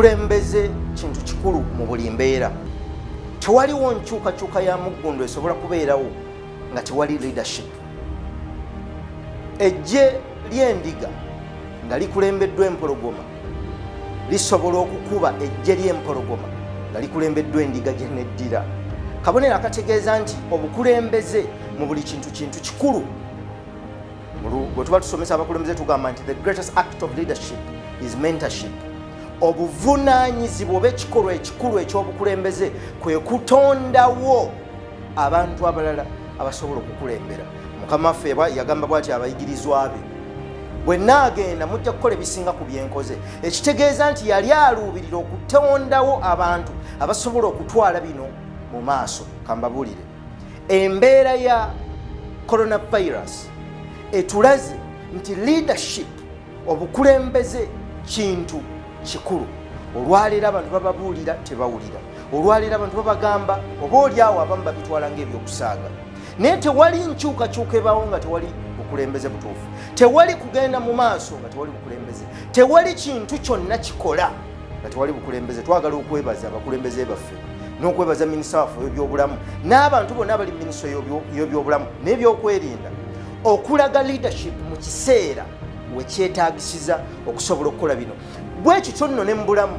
obukulembeze kintu kikulu mu buli mbeera. Tewaliwo nkyukakyuka ya muggundu esobola kubeerawo nga tewali leadership. Ejje ly'endiga nga likulembeddwa empologoma lisobola okukuba ejje ly'empologoma nga likulembeddwa endiga gye neddira. Kabonero akategeeza nti obukulembeze mu buli kintu kikulu. Bwe tuba tusomesa abakulembeze tugamba nti the greatest act of leadership is mentorship. Obuvunaanyizibwa oba ekikolwa ekikulu ekyobukulembeze kwe kutondawo abantu abalala abasobola okukulembera. Mukama waffe yagamba bw'ati abayigirizwa be, bwe naagenda mujja kukola ebisinga ku byenkoze. Ekitegeeza nti yali aluubirira okutondawo abantu abasobola okutwala bino mu maaso. Kambabuulire, embeera ya coronavirus etulaze nti leadership, obukulembeze kintu kikulu. Olwaleero abantu bababuulira tebawulira, olwaleero abantu babagamba oba oliawo abamu babitwala ng'ebyokusaaga. Naye tewali nkyukakyuka ebaawo nga tewali bukulembeze butuufu. Tewali kugenda mu maaso nga tewali bukulembeze. Tewali kintu kyonna kikola nga tewali bukulembeze. Twagala okwebaza abakulembeze baffe n'okwebaza minisita waffe w'ebyobulamu n'abantu bonna abali minisita y'ebyobulamu n'ebyokwerinda okulaga leadership mu kiseera we kyetaagisiza okusobola okukola bino. Bwe kityo nno ne mu bulamu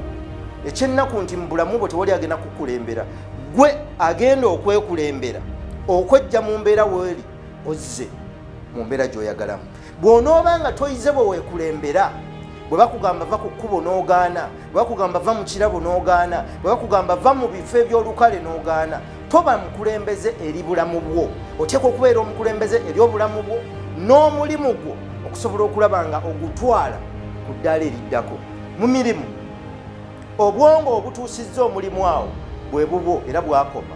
ekyennaku nti mu bulamu bwe tewali agenda kukulembera, gwe agenda okwekulembera okwejja mu mbeera weeri ozze mu mbeera gy'oyagalamu. Bw'onooba nga toyize bwe weekulembera, bwe bakugamba va ku kkubo n'ogaana, bwe bakugamba va mu kirabo n'ogaana, bwe bakugamba va mu bifo eby'olukale n'ogaana, toba mukulembeze eri bulamu bwo. Oteekwa okubeera omukulembeze eri obulamu bwo n'omulimu gwo okusobola okulaba nga ogutwala ku ddaala eriddako. Mu mirimu, obwongo obutuusizza omulimu awo bwe bubwo era bwakoma.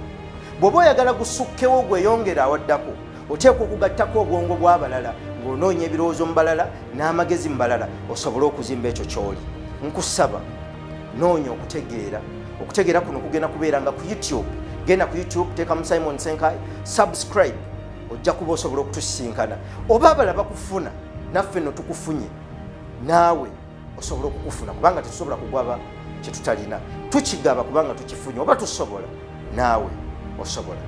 Bw'oba oyagala gusukkewo gweyongera awaddako, oteekwa okugattako obwongo bw'abalala ng'onoonya ebirowoozo mu balala n'amagezi mu balala osobole okuzimba ekyo ky'oli. Nkusaba noonya okutegeera. Okutegeera kuno kugenda kubeera nga ku YouTube. Genda ku YouTube, teekamu Simon Senkai, subscribe, ojja kuba osobola okutusisinkana. Oba abalala bakufuna, naffe nno tukufunye, naawe osobola okukufuna, kubanga tetusobola kugwaba kye tutalina. Tukigaba kubanga tukifunye. Oba tusobola, naawe osobola.